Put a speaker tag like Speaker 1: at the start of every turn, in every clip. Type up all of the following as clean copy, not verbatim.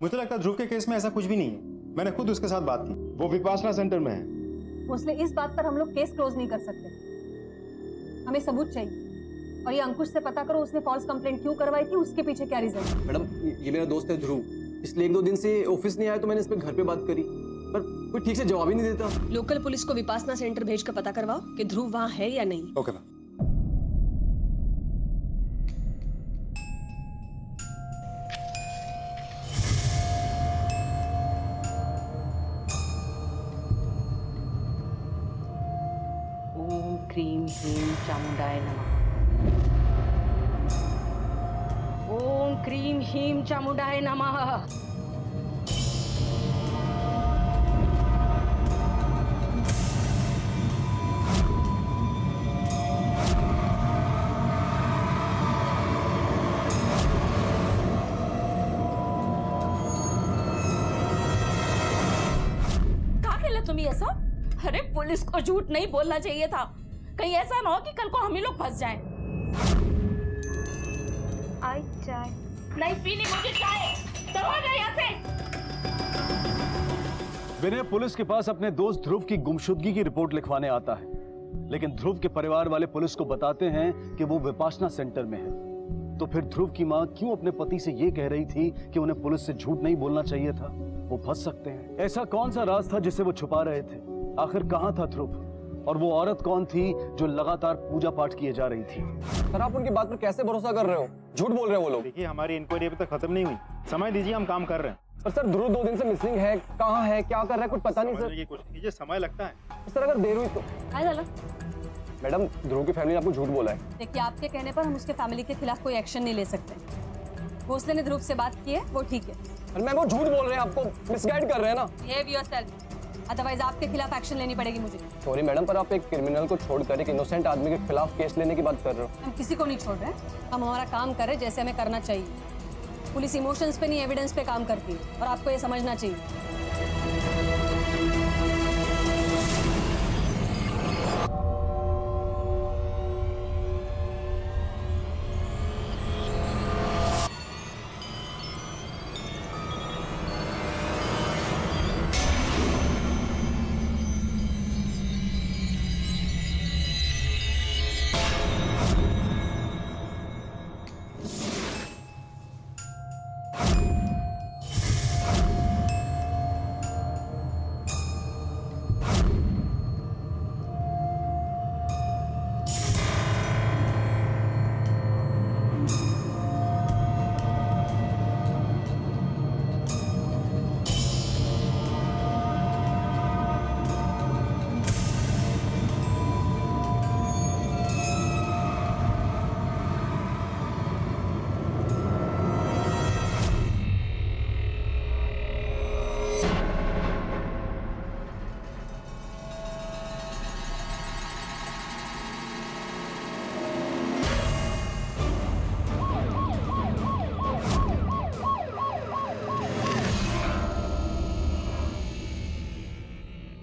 Speaker 1: मुझे लगता है ध्रुव के केस में ऐसा कुछ भी नहीं है, मैंने खुद उसके साथ बात की। वो विपासना सेंटर में है।
Speaker 2: भोसले, इस बात पर हम लोग केस क्लोज नहीं कर सकते, हमें सबूत चाहिए। और ये अंकुश से पता करो उसने फॉल्स कंप्लेंट क्यों करवाई थी, उसके पीछे क्या रीजन है।
Speaker 3: मैडम, ये मेरा दोस्त है ध्रुव, इसलिए 1-2 दिन से ऑफिस नहीं आया तो मैंने इस पे घर पे बात करी, पर कोई ठीक से जवाब ही नहीं देता।
Speaker 4: लोकल पुलिस को विपासना सेंटर भेज कर पता करवाओ कि ध्रुव वहाँ है या नहीं।
Speaker 1: Okay ma'am.
Speaker 5: ओम क्रीम ह्रीम चामुंडाय नमः। ओम क्रीम ह्रीम चामुंडाय नमः।
Speaker 6: कहा खेला तुम्हें ऐसा? अरे पुलिस को झूठ नहीं बोलना चाहिए था, कहीं ऐसा ना हो कि कल को हम ही लोग फंस जाएं।
Speaker 7: आई चाय
Speaker 6: नहीं पीनी मुझे चाय, चलो आ जाए यहाँ से।
Speaker 8: विनय पुलिस के पास अपने दोस्त ध्रुव की गुमशुदगी की रिपोर्ट लिखवाने आता है, लेकिन ध्रुव के परिवार वाले पुलिस को बताते हैं कि वो विपासना सेंटर में है। तो फिर ध्रुव की मां क्यों अपने पति से ये कह रही थी कि उन्हें पुलिस से झूठ नहीं बोलना चाहिए था? वो फंस सकते हैं। ऐसा कौन सा राज था जिसे वो छुपा रहे थे? आखिर कहाँ था ध्रुव? और वो औरत कौन थी जो लगातार पूजा पाठ किए जा रही थी?
Speaker 3: सर, आप उनकी बात पर कैसे भरोसा कर रहे हो? झूठ बोल रहे हैं वो लोग।
Speaker 1: देखिए, हमारी इंक्वायरी अभी तक खत्म नहीं हुई, समय दीजिए, हम काम कर रहे हैं।
Speaker 3: पर सर, ध्रुव 2 दिन से मिसिंग है, कहाँ है, क्या कर रहा है, कुछ पता नहीं सर।
Speaker 1: ये कोशिश कीजिए, समय लगता है।
Speaker 3: सर, अगर देर हुई तो?
Speaker 2: काय झालं?
Speaker 3: मैडम, ध्रुव की फैमिली ने आपको झूठ बोला है।
Speaker 2: देखिए, आपके कहने पर हम उसके फैमिली के खिलाफ कोई एक्शन नहीं ले सकते। भोसले ने ध्रुव से बात की है, वो ठीक है।
Speaker 3: अरे मैम, वो झूठ बोल रहे हैं, आपको मिसगाइड कर रहे हैं ना।
Speaker 2: बिहेव योरसेल्फ, अदरवाइज आपके खिलाफ एक्शन लेनी पड़ेगी मुझे।
Speaker 3: सॉरी मैडम, पर आप एक क्रिमिनल को छोड़कर एक इनोसेंट आदमी के खिलाफ केस लेने की बात कर रहे हो।
Speaker 2: हम किसी को नहीं छोड़ रहे, हम हमारा काम कर रहे जैसे हमें करना चाहिए। पुलिस इमोशंस पे नहीं, एविडेंस पे काम करती है, और आपको ये समझना चाहिए।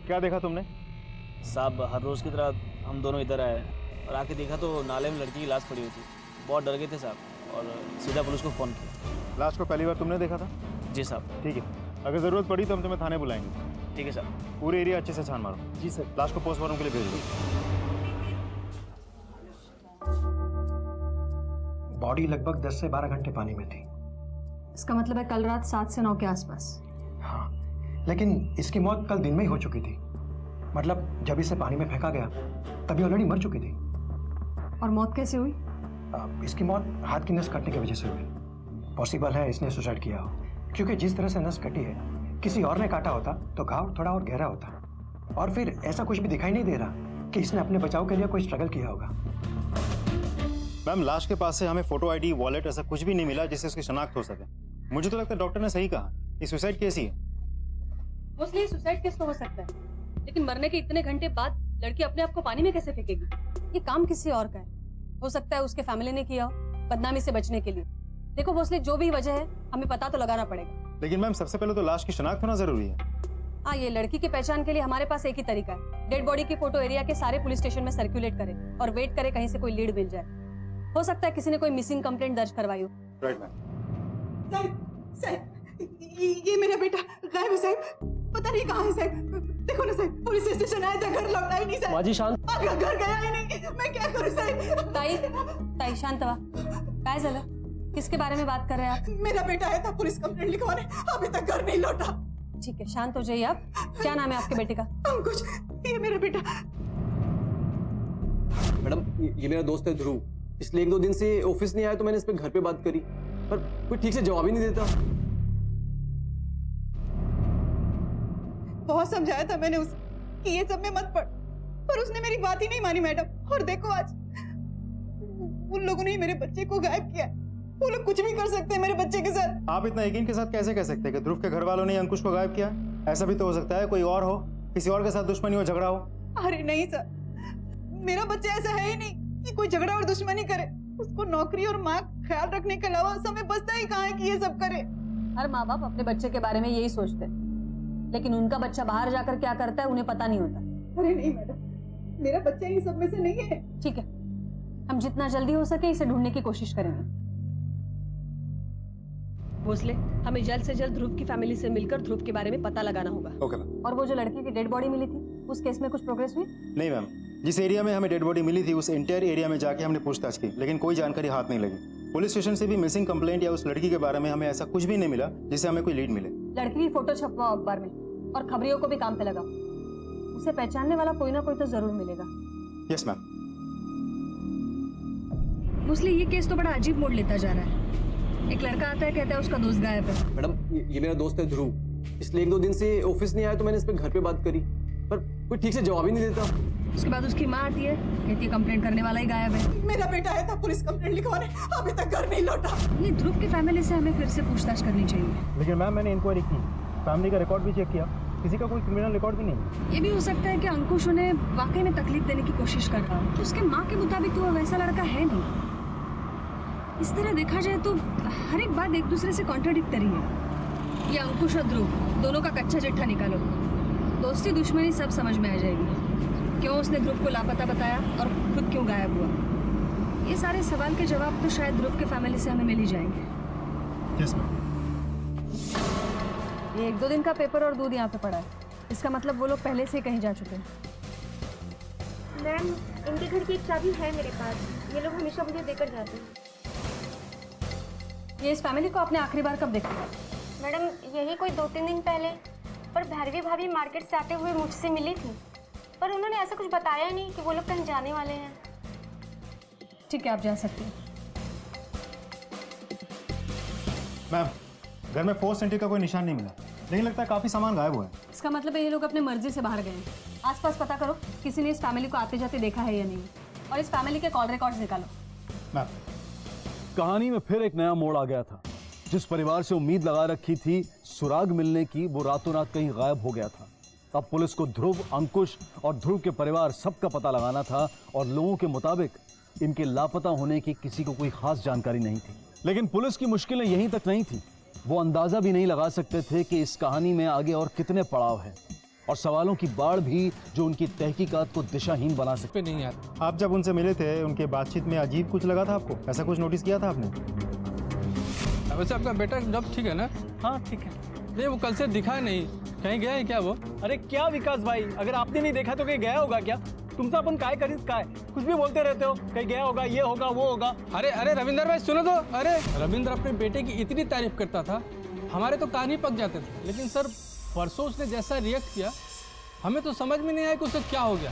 Speaker 1: क्या देखा तुमने?
Speaker 9: साहब, हर रोज़ की तरह हम दोनों इधर आए और आके देखा तो नाले में लड़की की लाश पड़ी हुई थी। बहुत डर गए थे साहब और सीधा पुलिस को फ़ोन किया।
Speaker 1: लाश को पहली बार तुमने देखा था?
Speaker 9: जी साहब।
Speaker 1: ठीक है, अगर ज़रूरत पड़ी तो हम तुम्हें थाने बुलाएंगे।
Speaker 9: ठीक है साहब।
Speaker 1: पूरे एरिया अच्छे से छान मारो।
Speaker 9: जी सर।
Speaker 1: लाश को पोस्टमार्टम के लिए भेज दो।
Speaker 10: बॉडी लगभग 10 से 12 घंटे पानी में थी।
Speaker 2: इसका मतलब है कल रात 7 से 9 के आसपास।
Speaker 10: हाँ, लेकिन इसकी मौत कल दिन में ही हो चुकी थी। मतलब जब इसे पानी में फेंका गया तभी ऑलरेडी मर चुकी थी।
Speaker 2: और मौत कैसे हुई?
Speaker 10: इसकी मौत हाथ की नस कटने की वजह से हुई। पॉसिबल है इसने सुसाइड किया हो, क्योंकि जिस तरह से नस कटी है, किसी और ने काटा होता तो घाव थोड़ा और गहरा होता। और फिर ऐसा कुछ भी दिखाई नहीं दे रहा कि इसने अपने बचाव के लिए कोई स्ट्रगल किया होगा।
Speaker 1: मैम, लाश के पास से हमें फोटो आईडी, वॉलेट ऐसा कुछ भी नहीं मिला जिससे उसकी शनाख्त हो सके। मुझे तो लगता है डॉक्टर ने सही कहा, ये सुसाइड केस ही है।
Speaker 2: मोस्टली सुसाइड केस तो हो सकता है, लेकिन मरने के इतने घंटे बाद लड़की अपने आप को पानी में कैसे फेंकेगी? ये काम किसी और का है। हो सकता है उसके फैमिली ने किया हो, बदनामी से बचने के लिए। देखो भोसले, जो भी वजह है हमें पता तो लगाना पड़ेगा।
Speaker 1: लेकिन मैम, सबसे पहले तो लाश की शनाख्त होना जरूरी है।
Speaker 2: हाँ, ये लड़की की पहचान के लिए हमारे पास एक ही तरीका है। डेड बॉडी की फोटो एरिया के सारे पुलिस स्टेशन में सर्कुलेट करें और वेट करें कहीं से कोई लीड मिल जाए। हो सकता है किसी ने कोई मिसिंग कंप्लेंट दर्ज करवाई हो।
Speaker 1: Right ma'am.
Speaker 11: सर,
Speaker 7: ये मेरा बेटा गायब है साहब, पता नहीं कहाँ है साहब। देखो ना साहब, पुलिस स्टेशन आया था, घर लौटा ही नहीं साहब।
Speaker 3: माँ जी शांत।
Speaker 7: घर गया ही नहीं, मैं क्या करूँ साहब।
Speaker 2: ताई शांत व्हा. काय झालं? किसके बारे में बात कर रहे हैं आप?
Speaker 7: मेरा बेटा आया था पुलिस कंप्लेंट लिखवाने, अभी तक घर नहीं लौटा।
Speaker 2: ठीक है, शांत हो जाइए आप. क्या नाम है आपके बेटे का?
Speaker 7: अंकुश, ये मेरा बेटा।
Speaker 3: मैडम ये मेरा दोस्त है ध्रुव, पिछले 1-2 दिन से ऑफिस नहीं आया तो मैंने इस पे घर पे बात करी, पर कोई ठीक से जवाब ही नहीं देता।
Speaker 7: बहुत समझाया था मैंने उसे कि ये सब में मत पड़, पर उसने मेरी बात ही नहीं मानी मैडम। और देखो आज उन लोगों ने ही मेरे बच्चे को गायब किया। वो लोग कुछ भी कर सकते हैं मेरे बच्चे के साथ।
Speaker 1: आप इतना यकीन के साथ कैसे कह सकते हैं कि ध्रुव के घर वालों ने अंकुश को गायब किया? ऐसा भी तो हो सकता है कोई और हो, किसी और के साथ दुश्मनी हो, झगड़ा हो।
Speaker 7: अरे नहीं सर, मेरा बच्चा ऐसा है ही नहीं कि कोई झगड़ा और दुश्मनी करे। उसको नौकरी और माँ का ख्याल रखने के अलावा समय बचता ही कहाँ है कि ये सब करे।
Speaker 2: हर माँ बाप अपने बच्चे के बारे में यही सोचते हैं, लेकिन उनका बच्चा बाहर जाकर क्या करता है उन्हें पता नहीं होता।
Speaker 7: अरे नहीं मैडम, मेरा बच्चा इन सब में से नहीं है।
Speaker 2: ठीक है, हम जितना जल्दी हो सके इसे ढूंढने की कोशिश करेंगे।
Speaker 4: भोसले, हमें जल्द से जल्द ध्रुव की फैमिली से मिलकर ध्रुव के बारे में पता लगाना होगा।
Speaker 1: Okay ma'am.
Speaker 2: और वो जो लड़की की डेड बॉडी मिली थी, उस केस में कुछ प्रोग्रेस हुई?
Speaker 1: नहीं मैम, जिस एरिया में हमें डेड बॉडी मिली थी उस एंटायर एरिया में जाके हमने पूछताछ की, लेकिन कोई जानकारी हाथ नहीं लगी। पुलिस स्टेशन से भी मिसिंग कंप्लेंट या उस लड़की के बारे में हमें ऐसा कुछ भी नहीं मिला जिससे हमें कोई लीड मिले।
Speaker 2: लड़की की फोटो छपवाओ अखबार में और खबरियों को भी काम पे लगाओ। उसे पहचानने वाला कोई ना कोई तो जरूर मिलेगा।
Speaker 1: Yes ma'am.
Speaker 4: भोसले, ये केस तो बड़ा अजीब मोड़ लेता जा रहा है। एक लड़का आता है, कहता है उसका दोस्त गायब है।
Speaker 3: मैडम ये मेरा दोस्त है ध्रुव, पिछले 1-2 दिन से ऑफिस नहीं आया तो मैंने इस पे घर पे बात करी, पर कोई ठीक से जवाब ही नहीं देता।
Speaker 4: उसके बाद उसकी माँ आती है, कहती है कंप्लेंट करने वाला ही गायब है।
Speaker 7: मेरा बेटा आया था पुलिस कंप्लेंट लिखवाने, अभी तक घर नहीं लौटा।
Speaker 4: ये ध्रुव की फैमिली से हमें फिर से पूछताछ करनी चाहिए।
Speaker 1: लेकिन मैम मैंने इंक्वायरी की, फैमिली का रिकॉर्ड भी चेक किया, किसी का कोई क्रिमिनल रिकॉर्ड भी नहीं।
Speaker 4: ये भी हो सकता है कि अंकुश उन्हें वाकई में तकलीफ देने की कोशिश कर रहा हो। उसके माँ के मुताबिक तो वो वैसा लड़का है नहीं। इस तरह देखा जाए तो हर एक बात एक दूसरे से कॉन्ट्राडिक्टरी है। ये अंकुश और ध्रुव दोनों का कच्चा चिट्ठा निकालो, दोस्ती दुश्मनी सब समझ में आ जाएगी। क्यों उसने ध्रुव को लापता बताया और खुद क्यों गायब हुआ, ये सारे सवाल के जवाब तो शायद ध्रुव के फैमिली से हमें मिल ही जाएंगे।
Speaker 1: Yes ma'am.
Speaker 2: ये 1-2 दिन का पेपर और दूध यहाँ पे पड़ा है, इसका मतलब वो लोग पहले से ही कहीं जा चुके हैं।
Speaker 11: मैम, इनके घर की एक चाबी है मेरे पास, ये लोग हमेशा मुझे देकर जाते हैं।
Speaker 2: ये इस फैमिली को आपने आखिरी बार कब देखा?
Speaker 11: मैडम यही कोई 2-3 दिन पहले, पर भैरवी भाभी मार्केट से आते हुए मुझसे मिली थी, पर उन्होंने ऐसा कुछ बताया नहीं कि वो लोग कहीं जाने वाले हैं।
Speaker 2: ठीक है, आप जा सकते हैं।
Speaker 1: मैम घर में फोर्स एंट्री का कोई निशान नहीं मिला, लेकिन लगता है काफी सामान गायब हुआ है।
Speaker 2: इसका मतलब है ये लोग अपने मर्जी से बाहर गए हैं। आसपास पता करो किसी ने इस फैमिली को आते जाते देखा है या नहीं, और इस फैमिली के कॉल रिकॉर्ड्स निकालो।
Speaker 1: मैम
Speaker 8: कहानी में फिर एक नया मोड़ आ गया था। जिस परिवार से उम्मीद लगा रखी थी सुराग मिलने की, वो रातों रात कहीं गायब हो गया था। अब पुलिस को ध्रुव, अंकुश और ध्रुव के परिवार सबका पता लगाना था, और लोगों के मुताबिक इनके लापता होने की किसी को कोई खास जानकारी नहीं थी। लेकिन पुलिस की मुश्किलें यहीं तक नहीं थी, वो अंदाजा भी नहीं लगा सकते थे कि इस कहानी में आगे और कितने पड़ाव हैं, और सवालों की बाढ़ भी जो उनकी तहकीकात को दिशाहीन बना सकते
Speaker 12: नहीं यार।
Speaker 1: आप जब उनसे मिले थे, उनके बातचीत में अजीब कुछ लगा था आपको? ऐसा कुछ नोटिस किया था आपने?
Speaker 12: वैसे आपका बेटा जब ठीक है ना?
Speaker 9: हाँ ठीक है।
Speaker 12: नहीं वो कल से दिखा नहीं, कहीं गया है क्या वो?
Speaker 9: अरे क्या विकास भाई, अगर आपने नहीं देखा तो कहीं गया होगा क्या? तुमसे अपन काय करीज काय कुछ भी बोलते रहते हो, कहीं गया होगा, ये होगा, वो होगा।
Speaker 12: अरे अरे रविंदर भाई सुनो तो। अरे रविंद्र अपने बेटे की इतनी तारीफ करता था, हमारे तो कान ही पक जाते थे। लेकिन सर परसों उसने जैसा रिएक्ट किया, हमें तो समझ में नहीं आया कि उसे क्या हो गया।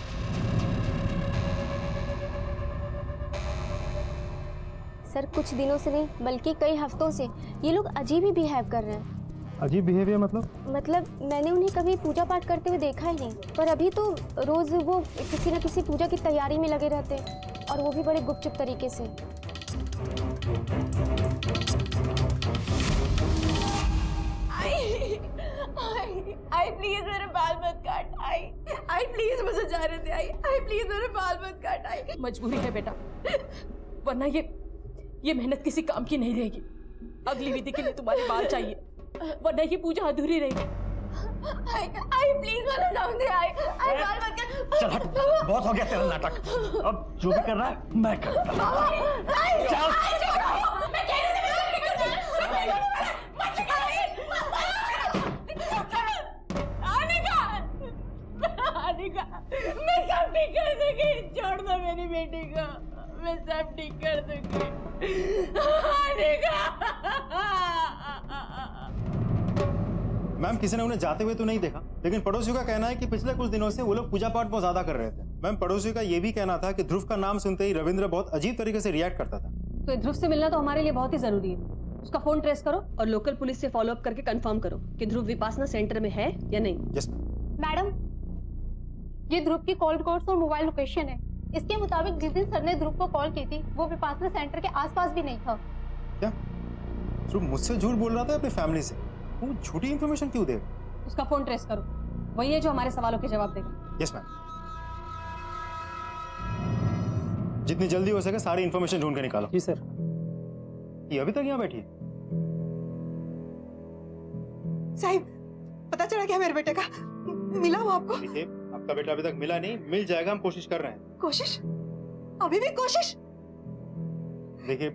Speaker 11: सर कुछ दिनों से नहीं बल्कि कई हफ्तों से ये लोग अजीब ही बिहेव कर रहे हैं।
Speaker 1: अजीब बिहेवियर
Speaker 11: मतलब मैंने उन्हें कभी पूजा पाठ करते हुए देखा ही नहीं, पर अभी तो रोज वो किसी न किसी पूजा की तैयारी में लगे रहते हैं, और वो भी बड़े गुपचुप तरीके से।
Speaker 6: आई प्लीज मेरे बाल मत काट। आई प्लीज मुझे जाने दे। आई प्लीज मेरे बाल मत काट। आई मजबूरी है बेटा, वरना ये मेहनत किसी काम की नहीं रहेगी। अगली विधि के लिए तुम्हारे बाल चाहिए, वरना ये पूजा अधूरी रहेगी। आई प्लीज मुझे जाने दे। आई बाल मत काट।
Speaker 8: चल हट, बहुत हो गया तेरा नाटक। अब जो भी कर रहा है मैं करता हूं। चल।
Speaker 6: मैं सब ठीक कर दूंगी। देखा।
Speaker 1: मैम किसी ने उन्हें जाते हुए तो नहीं देखा, लेकिन पड़ोसियों का कहना है कि पिछले कुछ दिनों से वो लोग पूजा पाठ बहुत ज्यादा कर रहे थे। मैम पड़ोसियों का ये भी कहना था कि ध्रुव का नाम सुनते ही रविंद्र बहुत अजीब तरीके से रिएक्ट करता था।
Speaker 2: तो ध्रुव से मिलना तो हमारे लिए बहुत ही जरूरी है। उसका फोन ट्रेस करो और लोकल पुलिस से फॉलो अप करके कंफर्म करो कि ध्रुव विपासना सेंटर में है या नहीं।
Speaker 1: यस
Speaker 11: मैडम, ये ध्रुव की कॉल रिकॉर्ड्स और मोबाइल लोकेशन है। इसके मुताबिक जिस दिन सर ने ध्रुव को कॉल की थी वो विपासना सेंटर के आसपास भी नहीं था।
Speaker 1: क्या ध्रुव मुझसे झूठ बोल रहा था अपनी फैमिली से? वो झूठी इंफॉर्मेशन क्यों देगा?
Speaker 2: उसका फोन ट्रेस करो, वही है जो हमारे सवालों के जवाब देगा।
Speaker 1: यस मैम, जितनी जल्दी हो सके सारी इंफॉर्मेशन ढूंढ के निकालो।
Speaker 3: जी सर।
Speaker 1: ये अभी तक यहाँ बैठी है?
Speaker 7: साहिब, पता चला क्या मेरे बेटे का? मिला वो आपको?
Speaker 1: देखिए, आपका बेटा अभी तक मिला नहीं, मिल जाएगा, हम कोशिश कर रहे हैं।
Speaker 7: कोशिश? अभी भी कोशिश?
Speaker 1: देखिए,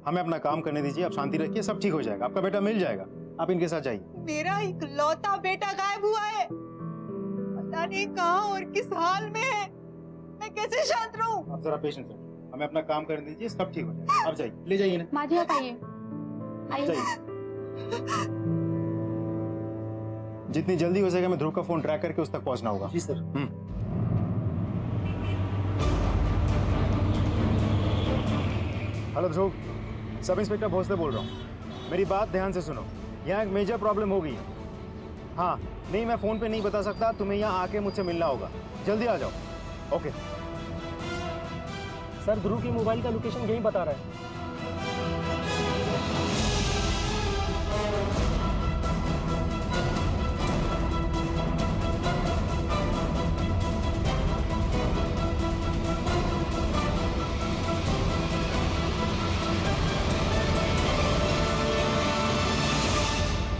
Speaker 1: हमें अपना काम करने दीजिए, आप शांति रखिए, सब ठीक हो जाएगा, आपका बेटा मिल जाएगा, आप इनके साथ जाइए।
Speaker 7: मेरा इकलौता बेटा गायब हुआ है, पता नहीं कहाँ और किस हाल में है। मैं कैसे शांत रहूं?
Speaker 1: आप जरा पेशेंस रखिए, हमें अपना काम करने दीजिए, सब ठीक हो जाएगा। आप जाइए, ले जाइए ना।
Speaker 11: माँ जी आप आइए।
Speaker 1: जाइए। जितनी जल्दी हो सके हमें ध्रुव का फोन ट्रैक करके उस तक पहुंचना होगा।
Speaker 3: जी सर।
Speaker 1: हेलो ध्रुव, सब इंस्पेक्टर भोसले बोल रहा हूँ। मेरी बात ध्यान से सुनो, यहाँ एक मेजर प्रॉब्लम हो गई है। हाँ, नहीं मैं फोन पे नहीं बता सकता, तुम्हें यहाँ आके मुझसे मिलना होगा, जल्दी आ जाओ। ओके
Speaker 3: सर, ध्रुव की मोबाइल का लोकेशन यही बता रहा है।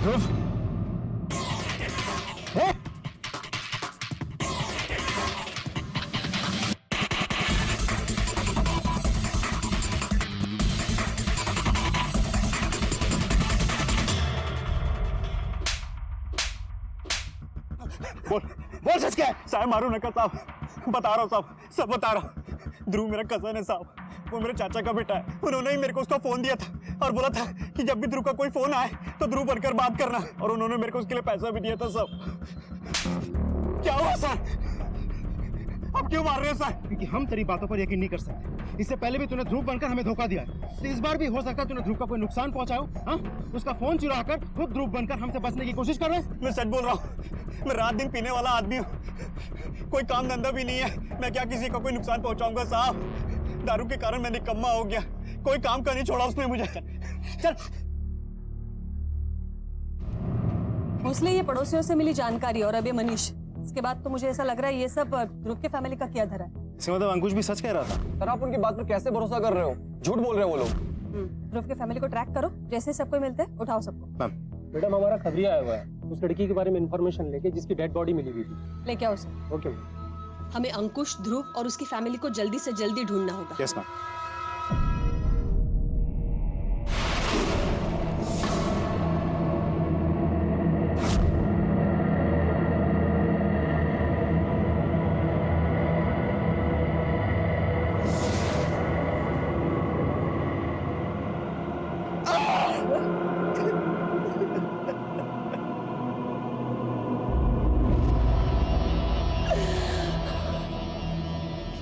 Speaker 1: ध्रुव, बोल सच क्या है?
Speaker 13: साहब मारो नका साहब, बता रहा हूँ साहब, सब बता रहा हूँ। ध्रुव मेरा कजन है साहब, वो मेरे चाचा का बेटा है। उन्होंने ही मेरे को उसका फोन दिया था और बोला था कि जब भी ध्रुव का कोई फोन आए तो ध्रुव बनकर बात करना, और उन्होंने मेरे को उसके लिए पैसा भी दिया था सब। क्या हुआ सर? अब क्यों मार रहे हो सर?
Speaker 1: क्योंकि हम तेरी बातों पर यकीन नहीं कर सकते। इससे पहले भी तूने ध्रुव बनकर हमें धोखा दिया, तो इस बार भी हो सकता है तूने ध्रुव का कोई नुकसान पहुंचाओ। हाँ, उसका फोन चुरा कर खुद ध्रुव बनकर हमसे बचने की कोशिश कर रहे हैं।
Speaker 13: मैं सच बोल रहा हूँ, मैं रात दिन पीने वाला आदमी हूँ, कोई काम धंधा भी नहीं है। मैं क्या किसी का कोई नुकसान पहुंचाऊंगा साहब? दारू के कारण मैं निकम्मा हो गया, कोई काम का नहीं छोड़ा उसने मुझे। चल।
Speaker 2: भोसले, ये पड़ोसियों से मिली जानकारी और अब ये मनीष, इसके बाद तो मुझे ऐसा लग रहा है ये सब ध्रुव के फैमिली का किया धरा है।
Speaker 1: इसका मतलब अंकुश भी सच कह रहा था।
Speaker 3: सर, आप उनकी बात पर कैसे भरोसा कर रहे हो? झूठ बोल रहे हैं वो लोग।
Speaker 2: ध्रुव के फैमिली को ट्रैक करो, जैसे सबको मिलते हैं उठाओ सबको।
Speaker 3: मैडम, हमारा खबरिया आया हुआ है, उस लड़की के बारे में इंफॉर्मेशन लेके जिसकी डेड बॉडी मिली हुई थी।
Speaker 2: लेके आओ उसे।
Speaker 3: ओके।
Speaker 2: हमें अंकुश, ध्रुव और उसकी फैमिली को जल्दी से जल्दी ढूंढना होगा।
Speaker 1: Yes ma'am.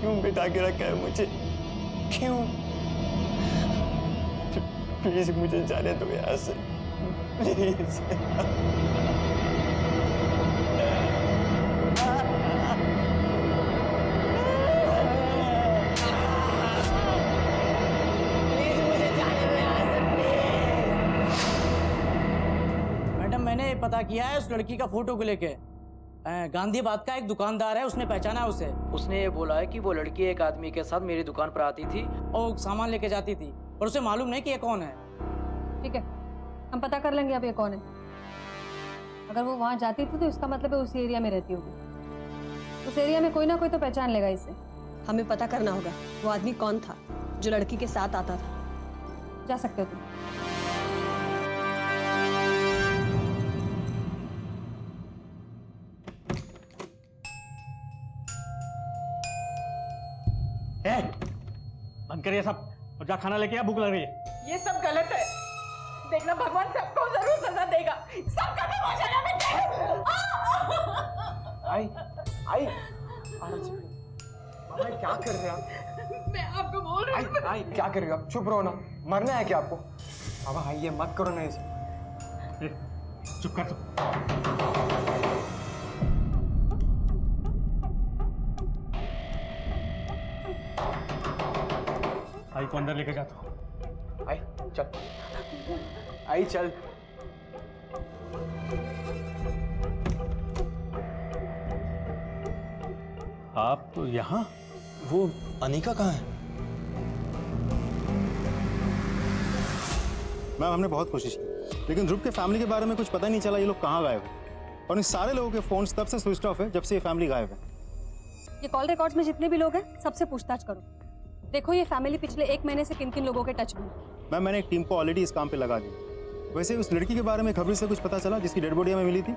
Speaker 13: क्यों बिठा के रखा है मुझे? क्यों? प्लीज मुझे जाने दो यहाँ से, प्लीज।
Speaker 14: मैडम, मैंने पता किया है उस लड़की का फोटो को लेके। गांधीबाद का एक दुकानदार है, उसने पहचाना उसे। उसने ये बोला है कि वो लड़की एक आदमी के साथ मेरी दुकान पर आती थी और सामान लेके जाती थी, और उसे मालूम नहीं कि ये कौन है।
Speaker 2: ठीक है, हम पता कर लेंगे अब ये कौन है। अगर वो वहाँ जाती थी तो इसका मतलब है उसी एरिया में रहती होगी। उस एरिया में कोई ना कोई तो पहचान लेगा इसे। हमें पता करना होगा वो आदमी कौन था जो लड़की के साथ आता था। जा सकते हो तुम।
Speaker 12: बंद करिए सब और जा खाना लेके आ, भूख लग रही है।
Speaker 6: ये सब गलत है। देखना भगवान सबको जरूर सजा देगा। सब खत्म हो जाएगा बेटे।
Speaker 3: आई आई मामा क्या कर रहे हैं आप?
Speaker 6: मैं आपको बोल रही हूँ।
Speaker 10: आई क्या कर रहे हो आप? चुप रहो ना, मरना है क्या आपको? बाबा आई ये मत करो ना ऐसे।
Speaker 12: चुप कर तू। आई को अंदर लेके जाता हूँ।
Speaker 3: आई चल, आई चल।
Speaker 12: आप तो यहाँ?
Speaker 3: वो अनिका कहाँ है?
Speaker 1: मैम हमने बहुत कोशिश की, लेकिन ध्रुव के फैमिली के बारे में कुछ पता ही नहीं चला ये लोग कहाँ गायब हैं। और इन सारे लोगों के फोन्स तब से स्विच ऑफ है जब से ये फैमिली गायब है।
Speaker 2: ये कॉल रिकॉर्ड्स में जितने भी लोग हैं सबसे पूछताछ करो। देखो ये फैमिली पिछले 1 महीने से किन किन लोगों के टच में है।
Speaker 1: मैम मैंने एक टीम को ऑलरेडी इस काम पे लगा दी। वैसे उस लड़की के बारे में खबर से कुछ पता चला जिसकी डेड बॉडी हमें मिली थी?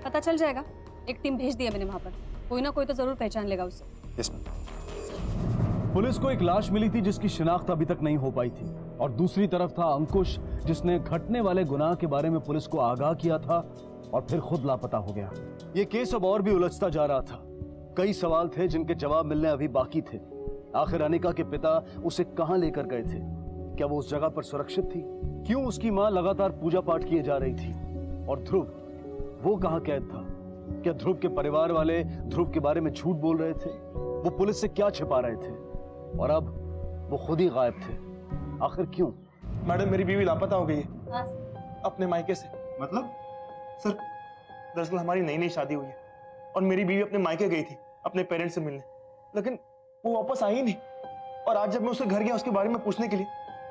Speaker 2: पता चल जाएगा, एक टीम भेज दी है मैंने वहाँ पर, कोई ना कोई तो जरूर पहचान लेगा उसे।
Speaker 1: Yes ma'am.
Speaker 8: पुलिस को एक लाश मिली थी जिसकी शिनाख्त अभी तक नहीं हो पाई थी, और दूसरी तरफ था अंकुश जिसने घटने वाले गुनाह के बारे में पुलिस को आगाह किया था और फिर खुद लापता हो गया। ये केस अब और भी उलझता जा रहा था। कई सवाल थे जिनके जवाब मिलने अभी बाकी थे। आखिर अनिका के पिता उसे कहां लेकर गए थे? क्या वो उस जगह पर सुरक्षित थी? क्यों उसकी मां लगातार पूजा पाठ किए जा रही थी? और ध्रुव, वो कहां कैद था? क्या ध्रुव के परिवार वाले ध्रुव के बारे में झूठ बोल रहे थे? वो पुलिस से क्या छिपा रहे थे? और अब वो खुद ही गायब थे। आखिर क्यों?
Speaker 3: मैडम मेरी बीवी लापता हो गई है अपने मायके से।
Speaker 1: मतलब?
Speaker 3: सर दरअसल हमारी नई नई शादी हुई है और मेरी बीवी अपने मायके गई थी अपने पेरेंट्स से मिलने, लेकिन वो वापस आई ही नहीं। और आज जब मैं उसके घर गया उसके बारे में पूछने के लिए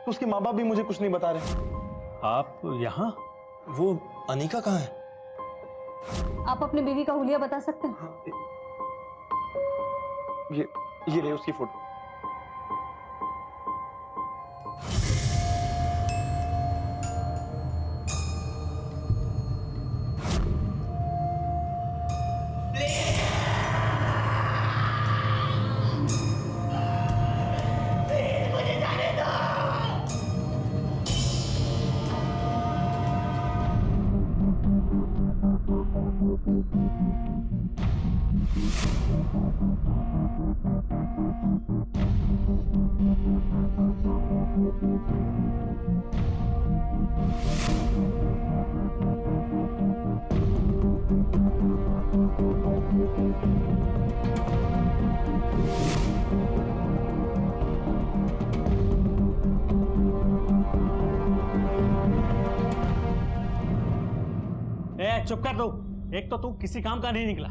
Speaker 3: तो उसके माँ बाप भी मुझे कुछ नहीं बता रहे।
Speaker 12: आप यहाँ?
Speaker 3: वो अनिका कहाँ है?
Speaker 2: आप अपनी बीवी का हुलिया बता सकते हैं?
Speaker 3: ये रही उसकी फोटो।
Speaker 12: चुप कर दो। एक तो तू किसी काम का नहीं निकला,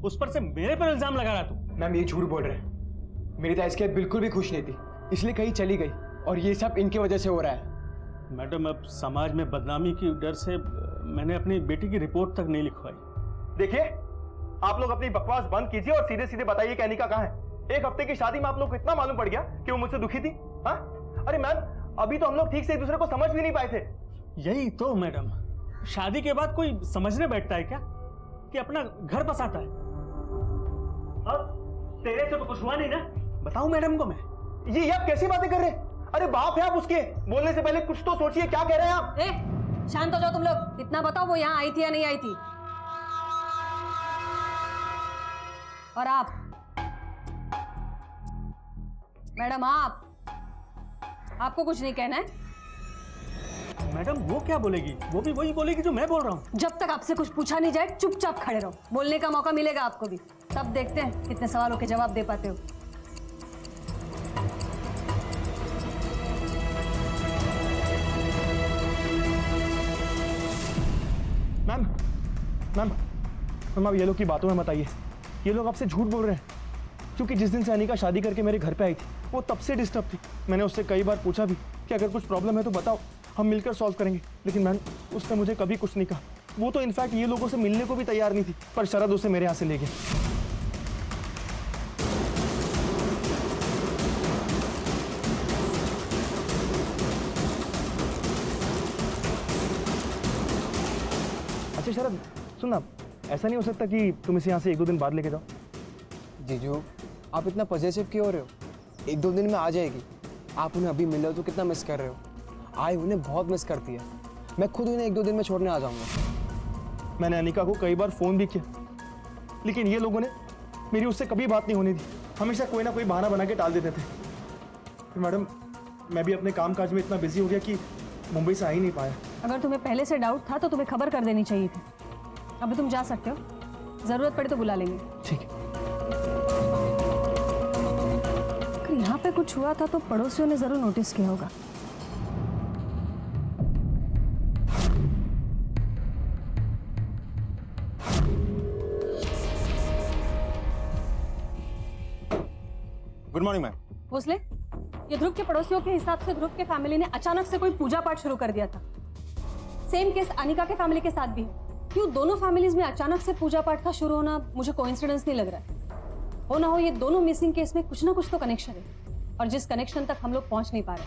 Speaker 12: उस पर से मेरे पर इल्जाम लगा रहा तू।
Speaker 10: मैम ये झूठ बोल रहे हैं। मेरी तो इसके बिल्कुल भी खुश नहीं थी, इसलिए कहीं चली गई और ये सब इनकी वजह से हो रहा है।
Speaker 12: मैडम अब समाज में बदनामी की डर से मैंने अपनी बेटी की रिपोर्ट तक नहीं लिखवाई।
Speaker 3: देखिए आप लोग अपनी बकवास बंद कीजिए और सीधे सीधे बताइए कि अनिका कहाँ है। 1 हफ्ते की शादी में आप लोग को इतना मालूम पड़ गया कि वो मुझसे दुखी थी? हाँ अरे मैम अभी तो हम लोग ठीक से एक दूसरे को समझ भी नहीं पाए थे।
Speaker 12: यही तो मैडम, शादी के बाद कोई समझने बैठता है क्या कि अपना घर बसाता है? अब तेरे से तो कुछ हुआ नहीं ना? बताऊं मैडम को मैं?
Speaker 3: ये आप कैसी बातें कर रहे हैं? अरे बाप है आप उसके, बोलने से पहले कुछ तो सोचिए क्या कह रहे हैं आप।
Speaker 2: शांत हो जाओ तुम लोग। इतना बताओ वो यहाँ आई थी या नहीं आई थी? और आप मैडम, आपको कुछ नहीं कहना है?
Speaker 12: मैडम वो क्या बोलेगी? वो भी वही बोलेगी जो मैं बोल रहा हूँ।
Speaker 2: जब तक आपसे कुछ पूछा नहीं जाए चुपचाप खड़े रहो। बोलने का मौका मिलेगा आपको भी, तब देखते हैं कितने सवालों के जवाब दे पाते हो।
Speaker 3: मैम मैम मैम आप ये लोग की बातों में मत आइए। ये लोग आपसे झूठ बोल रहे हैं, क्योंकि जिस दिन से अनिका शादी करके मेरे घर पे आई थी वो तब से डिस्टर्ब थी। मैंने उससे कई बार पूछा भी कि अगर कुछ प्रॉब्लम है तो बताओ, हम मिलकर सॉल्व करेंगे, लेकिन मैम उसने मुझे कभी कुछ नहीं कहा। वो तो इनफैक्ट ये लोगों से मिलने को भी तैयार नहीं थी, पर शरद उसे मेरे यहाँ से ले गया। अच्छा शरद सुन ना, ऐसा नहीं हो सकता कि तुम इसे यहाँ से 1-2 दिन बाद लेके जाओ?
Speaker 10: जीजू आप इतना पॉजिटिव क्यों हो रहे हो? 1-2 दिन में आ जाएगी।
Speaker 15: आप उन्हें अभी मिल रहे हो तो कितना मिस कर रहे हो? आई उन्हें बहुत मिस करती है। मैं खुद उन्हें 1-2 दिन में छोड़ने आ जाऊंगा।
Speaker 3: मैंने अनिका को कई बार फ़ोन भी किया, लेकिन ये लोगों ने मेरी उससे कभी बात नहीं होने दी। हमेशा कोई ना कोई बहाना बना के टाल देते थे। फिर मैडम, मैं भी अपने काम काज में इतना बिजी हो गया कि मुंबई से आ ही नहीं पाया।
Speaker 2: अगर तुम्हें पहले से डाउट था तो तुम्हें खबर कर देनी चाहिए थी। अभी तुम जा सकते हो, जरूरत पड़े तो बुला लेंगे।
Speaker 3: ठीक है।
Speaker 2: अगर यहाँ पे कुछ हुआ था तो पड़ोसियों ने जरूर नोटिस किया होगा।
Speaker 1: Good morning ma'am.
Speaker 2: भोसले, ये ध्रुव के पड़ोसियों के हिसाब से ध्रुव के फैमिली ने अचानक से कोई पूजा पाठ शुरू कर दिया था। सेम केस अनिका के फैमिली के साथ भी है। क्यों दोनों फैमिलीज में अचानक से पूजा पाठ का शुरू होना मुझे कोइंसिडेंस नहीं लग रहा है। हो ना हो ये दोनों मिसिंग केस में कुछ ना कुछ तो कनेक्शन है, और जिस कनेक्शन तक हम लोग पहुंच नहीं पा रहे।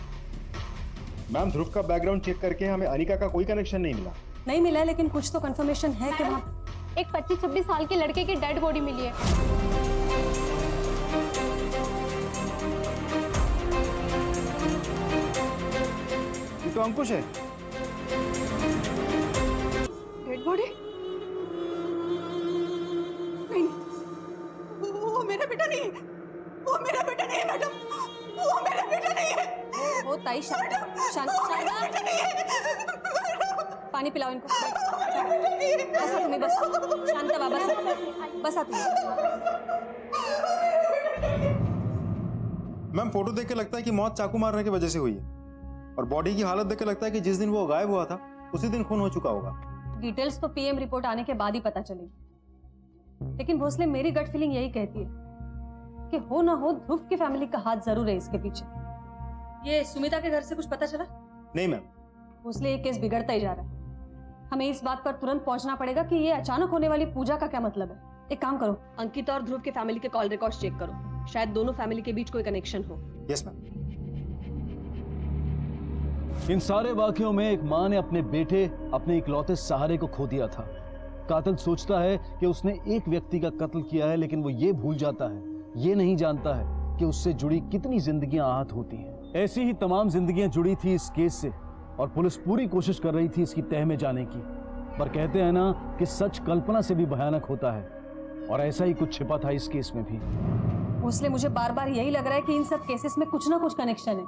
Speaker 1: मैम, ध्रुव का बैकग्राउंड चेक करके हमें अनिका का कोई कनेक्शन नहीं मिला।
Speaker 2: नहीं मिला है, लेकिन कुछ तो कंफर्मेशन है कि वहाँ
Speaker 11: एक 25-26 साल के लड़के की डेड बॉडी मिली है।
Speaker 1: तो अंकुश है।
Speaker 7: Dead body? नहीं, वो मेरा बेटा नहीं है। वो मेरा बेटा नहीं है मैडम। वो मेरा बेटा नहीं है।
Speaker 2: वो ताई शांत
Speaker 7: बेटा नहीं है।
Speaker 2: पानी पिलाओ इनको। बसा तुम्हें, बस शांत बाबा, बसा तुम्हें।
Speaker 1: मैम, फोटो देख के लगता है कि मौत चाकू मारने की वजह से हुई है, और बॉडी की हालत देख के लगता है कि जिस दिन वो गायब हुआ था उसी दिन खून हो चुका होगा।
Speaker 2: डिटेल्स तो पीएम रिपोर्ट आने के बाद ही पता चलेगी, लेकिन भोसले मेरी गट फीलिंग यही कहती है कि हो ना हो ध्रुव की फैमिली का हाथ जरूर है इसके पीछे। ये सुमिता के घर से कुछ पता चला?
Speaker 1: नहीं मैम।
Speaker 2: भोसले, ये केस बिगड़ता ही जा रहा है। हमें इस बात पर तुरंत पहुंचना पड़ेगा कि ये अचानक होने वाली पूजा का क्या मतलब है। एक काम करो, अंकिता और ध्रुव के फैमिली के कॉल रिकॉर्ड्स चेक करो, शायद दोनों फैमिली के बीच कोई कनेक्शन हो।
Speaker 1: Yes ma'am.
Speaker 8: इन सारे वाकयों में एक माँ ने अपने बेटे, अपने इकलौते सहारे को खो दिया था। कातिल सोचता है कि उसने एक व्यक्ति का कत्ल किया है, लेकिन वो ये भूल जाता है, ये नहीं जानता है कि उससे जुड़ी कितनी जिंदगियां आहत होती हैं। ऐसी ही तमाम जिंदगियां जुड़ी थी इस केस से, और पुलिस पूरी कोशिश कर रही थी इसकी तह में जाने की। पर कहते हैं ना कि सच कल्पना से भी भयानक होता है, और ऐसा ही कुछ छिपा था इस केस में भी।
Speaker 2: भोसले, मुझे बार बार यही लग रहा है कि इन सब केसेस में कुछ ना कुछ कनेक्शन है।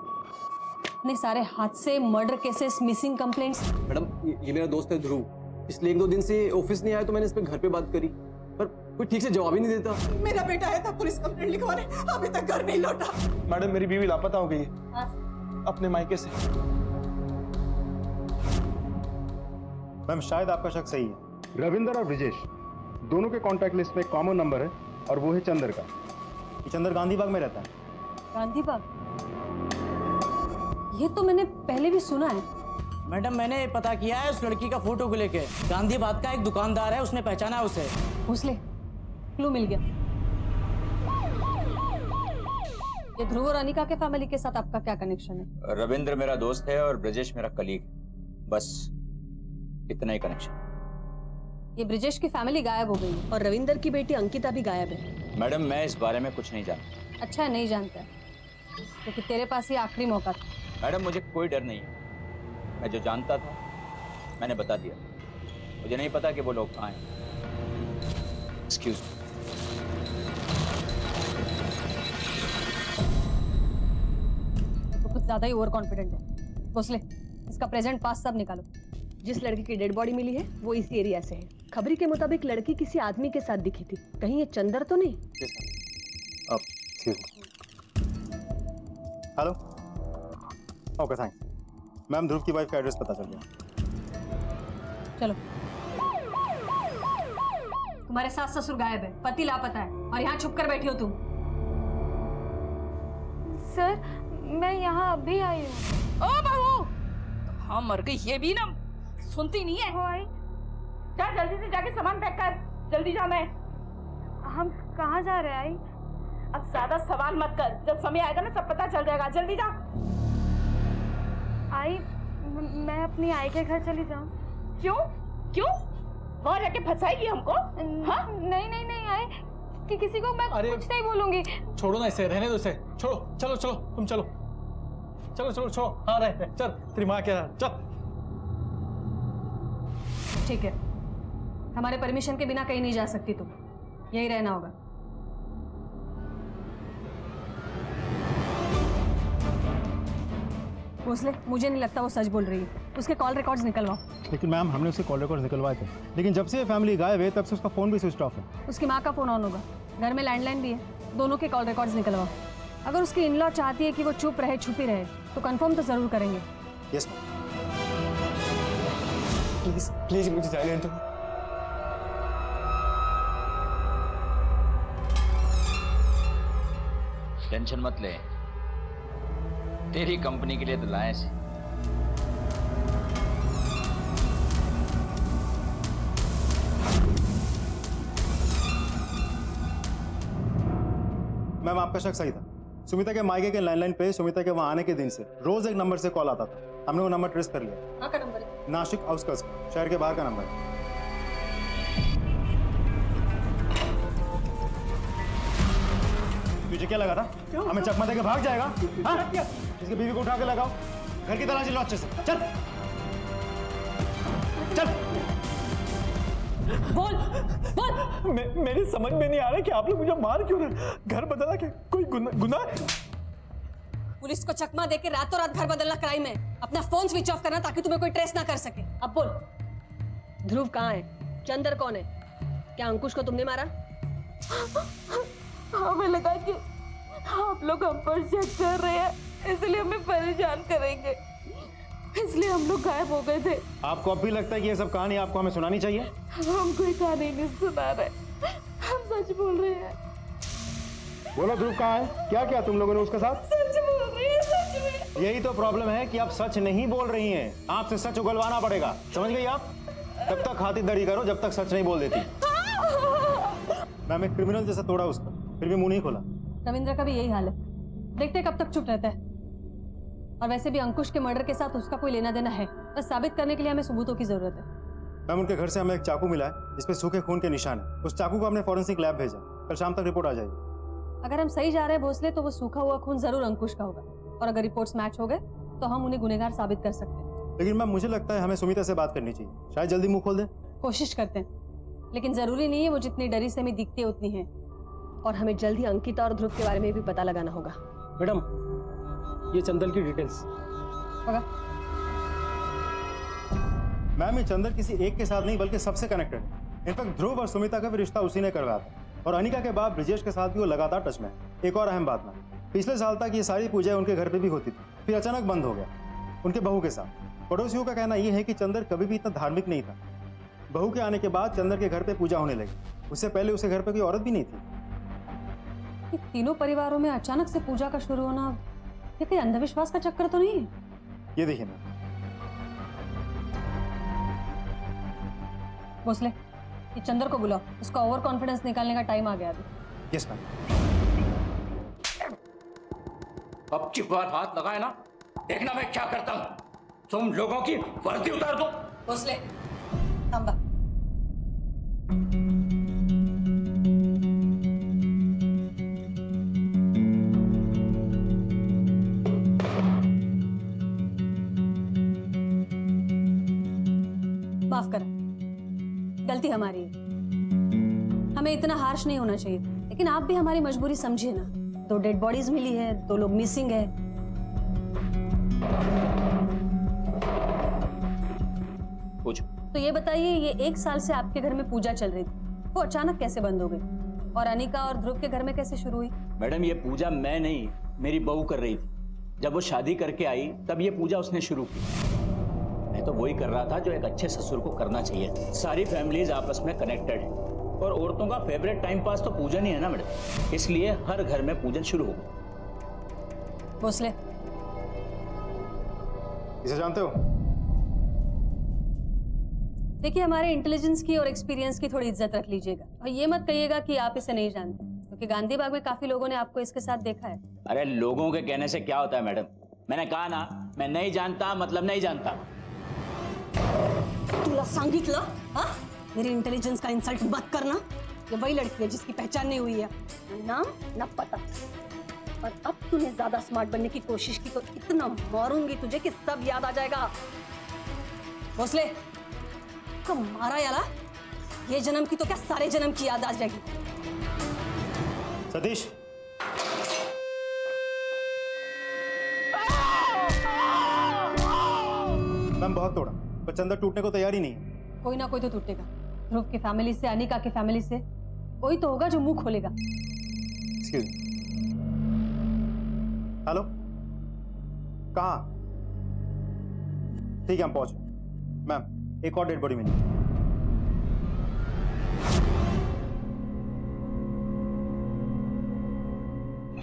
Speaker 2: इतने सारे हादसे, murder cases, missing complaints.
Speaker 15: Madam, ये मेरा दोस्त है ध्रुव। इसलिए 1-2 दिन से ऑफिस नहीं आया तो मैंने इस पे घर पे बात करी, पर कोई ठीक से जवाब ही नहीं देता।
Speaker 7: मेरा बेटा आया था पुलिस कंप्लेंट लिखवाने, अभी तक घर नहीं लौटा।
Speaker 3: मैडम, मेरी बीवी लापता हो गई है अपने मायके से।
Speaker 1: मैम, शायद आपका शक सही है। रविंदर और ब्रिजेश दोनों के कॉन्टैक्ट लिस्ट में कॉमन नंबर है, और वो है चंदर का। चंदर गांधी बाग में रहता है।
Speaker 2: गांधी बाग? ये तो मैंने पहले भी सुना है।
Speaker 14: मैडम, मैंने पता किया है उस लड़की का फोटो को लेके। गांधी बाग का एक दुकानदार है, उसने पहचाना है उसे।
Speaker 2: भोसले, क्लू मिल गया। ये ध्रुव और अनिका के फैमिली के साथ आपका क्या कनेक्शन है?
Speaker 16: रविंद्र मेरा दोस्त है और ब्रजेश मेरा कलीग, बस इतना ही कनेक्शन।
Speaker 2: ये ब्रिजेश की फैमिली गायब हो गई है, और रविंदर की बेटी अंकिता भी गायब है।
Speaker 16: मैडम, मैं इस बारे में कुछ नहीं जानता।
Speaker 2: अच्छा है, नहीं जानता है, क्योंकि तेरे पास ये आखिरी मौका था।
Speaker 16: मैडम, मुझे कोई डर नहीं है। मैं जो जानता था मैंने बता दिया। मुझे नहीं पता कि वो लोग कहाँ हैं। Excuse me.
Speaker 2: तो कुछ ज्यादा ही ओवर कॉन्फिडेंट है। भोसले, इसका प्रेजेंट पास सब निकालो।
Speaker 6: जिस लड़की की डेड बॉडी मिली है वो इसी एरिया से है। खबरी के मुताबिक लड़की किसी आदमी के साथ दिखी थी। कहीं ये चंदर तो नहीं?
Speaker 1: हेलो। Okay, thanks. मैम, ध्रुव की वाइफ का एड्रेस पता चल गया।
Speaker 2: चलो। तुम्हारे सास ससुर गायब है, पति लापता है, और यहाँ छुप कर बैठी हो तुम।
Speaker 11: सर, मैं यहाँ अभी आई हूँ।
Speaker 6: ओ बहू, हाँ मर गई ये भी ना, सुनती नहीं है। जा जल्दी से जाके सामान पैक कर, जल्दी जा। मैं
Speaker 11: हम कहाँ जा रहे हैं आई?
Speaker 6: अब ज्यादा सवाल मत कर, जब समय आएगा ना सब पता चल जाएगा। जल्दी जा।
Speaker 11: आई, मैं अपनी आई के घर चली जाऊँ?
Speaker 6: क्यों क्यों? वहाँ जाके फंसाएगी हमको? हाँ?
Speaker 11: नहीं नहीं नहीं आई, कि किसी को मैं कुछ नहीं बोलूंगी।
Speaker 12: छोड़ो ना इसे, रहने दो इसे, छोड़ो। चलो चलो तुम चलो।
Speaker 3: चलो चलो छोड़ो, आ रहे हैं, चल तेरी माँ क्या, चल।
Speaker 2: ठीक है, हमारे परमिशन के बिना कहीं नहीं जा सकती तुम, यही रहना होगा। भोसले, मुझे नहीं लगता वो सच बोल रही है, उसके कॉल रिकॉर्ड्स निकलवाओ।
Speaker 1: लेकिन मैम हमने उसके कॉल रिकॉर्ड्स निकलवाए थे, लेकिन जब से ये फैमिली गायब है तब से उसका फोन भी स्विच ऑफ है।
Speaker 2: उसकी माँ का फोन ऑन होगा, घर में लैंडलाइन भी है, दोनों के कॉल रिकॉर्ड्स निकलवाओ। अगर उसकी इन-लॉ चाहती है कि वो चुप रहे, छुपी रहे, तो कंफर्म तो जरूर करेंगे।
Speaker 1: यस
Speaker 3: प्लीज प्लीज मुझे जाने दो।
Speaker 16: टेंशन मत ले, तेरी कंपनी के लिए तो लाए थे।
Speaker 1: मैम आपका शक सही था। सुमिता के मायके के लैंडलाइन पे सुमिता के वहां आने के दिन से रोज एक नंबर से कॉल आता था। हमने वो नंबर ट्रेस कर लिया।
Speaker 2: कहाँ का नंबर है?
Speaker 1: नासिक आउटस्कर्ट्स का, शहर के बाहर का नंबर है। तुझे क्या लगा था हमें चकमा देके भाग जाएगा? हाँ? इसकी बीवी को उठा के लगाओ, घर की तलाशी लो अच्छे से। चल चल
Speaker 2: बोल बोल।
Speaker 3: मेरी समझ में नहीं आ रहा कि आप लोग मुझे मार क्यों रहे? घर बदला के कोई गुनाह?
Speaker 2: पुलिस को चकमा देके रातों रात घर बदलना क्राइम है। अपना फोन स्विच ऑफ करना ताकि तुम्हें कोई ट्रेस ना कर सके। अब बोल, ध्रुव कहाँ है? चंदर कौन है? क्या अंकुश को तुमने मारा?
Speaker 6: हमें लगा कि आप लोग हम पर शक कर रहे हैं, इसलिए हमें परेशान करेंगे, इसलिए हम लोग गायब हो गए थे।
Speaker 1: आपको अब भी लगता है कि ये सब कहानी आपको हमें सुनानी चाहिए?
Speaker 6: हम कोई कहानी नहीं सुना रहे, हम सच बोल रहे हैं।
Speaker 1: बोलो ध्रुव कहाँ है? क्या किया तुम लोगों ने उसके साथ?
Speaker 6: सच बोल रही है, सच में।
Speaker 1: यही तो प्रॉब्लम है कि आप सच नहीं बोल रही हैं। आपसे सच उगलवाना पड़ेगा, समझ गई आप? तब तक खातिरदारी करो जब तक सच नहीं बोल देती। मैम एक क्रिमिनल जैसा तोड़ा उसको, फिर भी मुंह नहीं खोला।
Speaker 2: रविंद्र का भी यही हाल है, देखते कब तक चुप रहता है। और वैसे भी अंकुश के मर्डर के साथ उसका कोई लेना देना है, बस साबित करने के लिए हमें सबूतों की जरूरत है।
Speaker 1: मैम उनके घर से हमें एक चाकू मिला है जिसपे सूखे खून के निशान है। उस चाकू को हमने फॉरेंसिक लैब भेजा, कल शाम तक रिपोर्ट आ जाएगी।
Speaker 2: अगर हम सही जा रहे हैं भोसले, तो वो सूखा हुआ खून जरूर अंकुश का होगा, और अगर रिपोर्ट्स मैच हो गए तो हम उन्हें गुनहगार साबित कर सकते हैं।
Speaker 1: लेकिन मैम मुझे लगता है हमें सुमिता से बात करनी चाहिए, शायद जल्दी मुंह खोल दे।
Speaker 2: कोशिश करते हैं, लेकिन जरूरी नहीं है वो जितनी डरी से हमें दिखती है उतनी है। और हमें जल्द ही अंकिता और ध्रुव के बारे में भी पता लगाना होगा।
Speaker 3: मैडम ये चंदन की डिटेल्स।
Speaker 2: होगा
Speaker 1: मैम ये चंदर किसी एक के साथ नहीं बल्कि सबसे कनेक्टेड है। इनफैक्ट ध्रुव और सुमिता का भी रिश्ता उसी ने करवाया था, और अनिका के बाद ब्रिजेश के साथ भी वो लगातार टच में है। एक और अहम बात मैम, पिछले साल तक ये सारी पूजाएं उनके घर पे भी होती थी, फिर अचानक बंद हो गया उनके बहू के साथ। पड़ोसियों का कहना यह है कि चंदर कभी भी इतना धार्मिक नहीं था। बहू के आने के बाद चंदर के घर पे पूजा होने लगी, उससे पहले उसके घर पे कोई औरत भी नहीं थी।
Speaker 2: ये तीनों परिवारों में अचानक से पूजा का शुरू होना, ये कोई अंधविश्वास का चक्कर तो नहीं है?
Speaker 1: ये देखिए मैम।
Speaker 2: भोसले, ये चंदर को बुलाओ, उसका ओवर कॉन्फिडेंस निकालने का टाइम आ गया अभी।
Speaker 1: Yes ma'am.
Speaker 17: अब की बात हाथ लगाए ना, देखना मैं क्या करता हूं। तुम लोगों की वर्दी उतार दो।
Speaker 2: भोसले थांबा। माफ कर, गलती हमारी है। हमें इतना हार्श नहीं होना चाहिए, लेकिन आप भी हमारी मजबूरी समझिए ना। 2 डेड बॉडीज मिली है, 2 लोग मिसिंग है।
Speaker 16: पूछो।
Speaker 2: तो ये बताइए, ये 1 साल से आपके घर में पूजा चल रही थी, वो अचानक कैसे बंद हो गई? और अनिका और ध्रुव के घर में कैसे शुरू हुई?
Speaker 16: मैडम ये पूजा मैं नहीं, मेरी बहू कर रही थी। जब वो शादी करके आई तब ये पूजा उसने शुरू की। मैं तो वही कर रहा था जो एक अच्छे ससुर को करना चाहिए। सारी फैमिलीज आपस में कनेक्टेड है, और औरतों का फेवरेट टाइम पास तो पूजन ही है ना मैडम, इसलिए हर घर में पूजन शुरू हो गया।
Speaker 2: भोसले,
Speaker 1: इसे जानते हो?
Speaker 2: देखिए, हमारे इंटेलिजेंस की और एक्सपीरियंस की थोड़ी इज्जत रख लीजिएगा, और ये मत कहिएगा कि आप इसे नहीं जानते, क्योंकि गांधी बाग में काफी लोगों ने आपको इसके साथ देखा है।
Speaker 16: अरे लोगों के कहने से क्या होता है मैडम, मैंने कहा ना मैं नहीं जानता मतलब नहीं जानता।
Speaker 2: तुला सांगितलं? हाँ, मेरी इंटेलिजेंस का इंसल्ट मत करना। ये वही लड़की है जिसकी पहचान नहीं हुई है, ना नाम ना पता। और अब तूने ज्यादा स्मार्ट बनने की कोशिश की तो इतना मारूंगी तुझे कि सब याद आ जाएगा। भोसले, तो मारा याला, ये जन्म की तो क्या सारे जन्म की याद आ जाएगी।
Speaker 1: सतीश, मैम बहुत तोड़ा, पर चंदा टूटने को तैयार ही नहीं है।
Speaker 2: कोई ना कोई तो टूटेगा। ध्रुव की फैमिली से, अनिका की फैमिली से कोई तो होगा जो मुंह खोलेगा।
Speaker 1: Excuse me. हेलो, कहाँ? ठीक है, हम पहुंच गए। मैम, एक और डेड बॉडी मिली।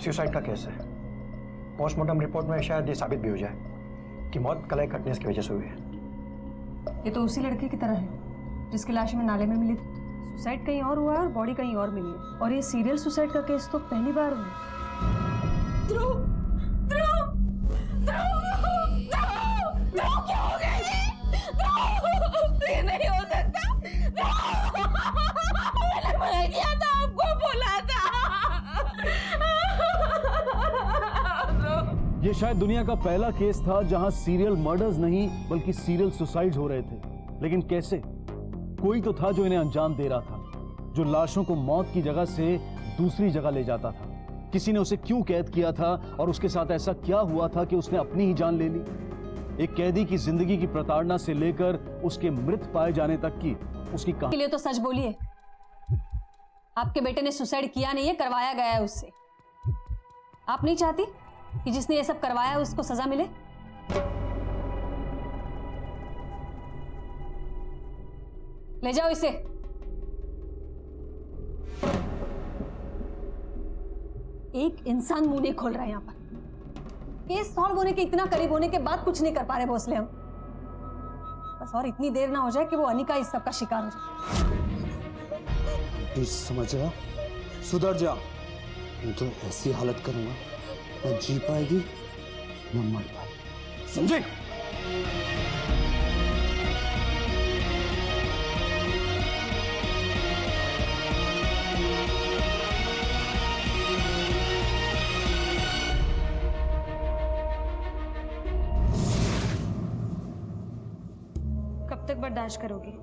Speaker 10: सुसाइड का केस है। पोस्टमार्टम रिपोर्ट में शायद ये साबित भी हो जाए कि मौत कलाई कटने की वजह से हुई है।
Speaker 2: ये तो उसी लड़के की तरह है जिसकी लाश में नाले में मिली थी। सुसाइड कहीं और हुआ है और बॉडी कहीं और मिली है, और ये सीरियल सुसाइड का केस तो पहली बार हुआ है।
Speaker 6: ध्रुव, ध्रुव, ध्रुव, ध्रुव, क्या हो गया ये? ध्रुव, ये नहीं हो सकता। मैंने मना किया था, आपको बोला था।
Speaker 8: ये शायद दुनिया का पहला केस था जहां सीरियल मर्डर्स नहीं बल्कि सीरियल सुसाइड्स हो रहे थे। लेकिन कैसे? कोई तो था जो इन्हें अंजाम दे रहा था, जो लाशों को मौत की जगह से दूसरी जगह ले जाता था। किसी ने उसे क्यों कैद किया था और उसके साथ ऐसा क्या हुआ था कि उसने अपनी ही जान ले ली? एक कैदी की जिंदगी की प्रताड़ना से लेकर उसके मृत पाए जाने तक की उसकी कहानी।
Speaker 2: के लिए तो सच बोलिए, आपके बेटे ने सुसाइड किया नहीं है, करवाया गया है उससे। आप नहीं चाहती कि जिसने ये सब करवाया है उसको सजा मिले? ले जाओ इसे। एक इंसान मुंह नहीं खोल रहा है यहाँ पर। केस सॉल्व होने के इतना करीब होने के बाद कुछ नहीं कर पा रहे भोसले हम। बस और इतनी देर ना हो जाए कि वो अनिका इस सब का शिकार हो जाए।
Speaker 15: प्लीज समझ रहा, सुधर जा। मैं तो ऐसी हालत करूंगा न जी पाएगी न मर पाएगी, समझे?
Speaker 4: कब तक बर्दाश्त करोगी?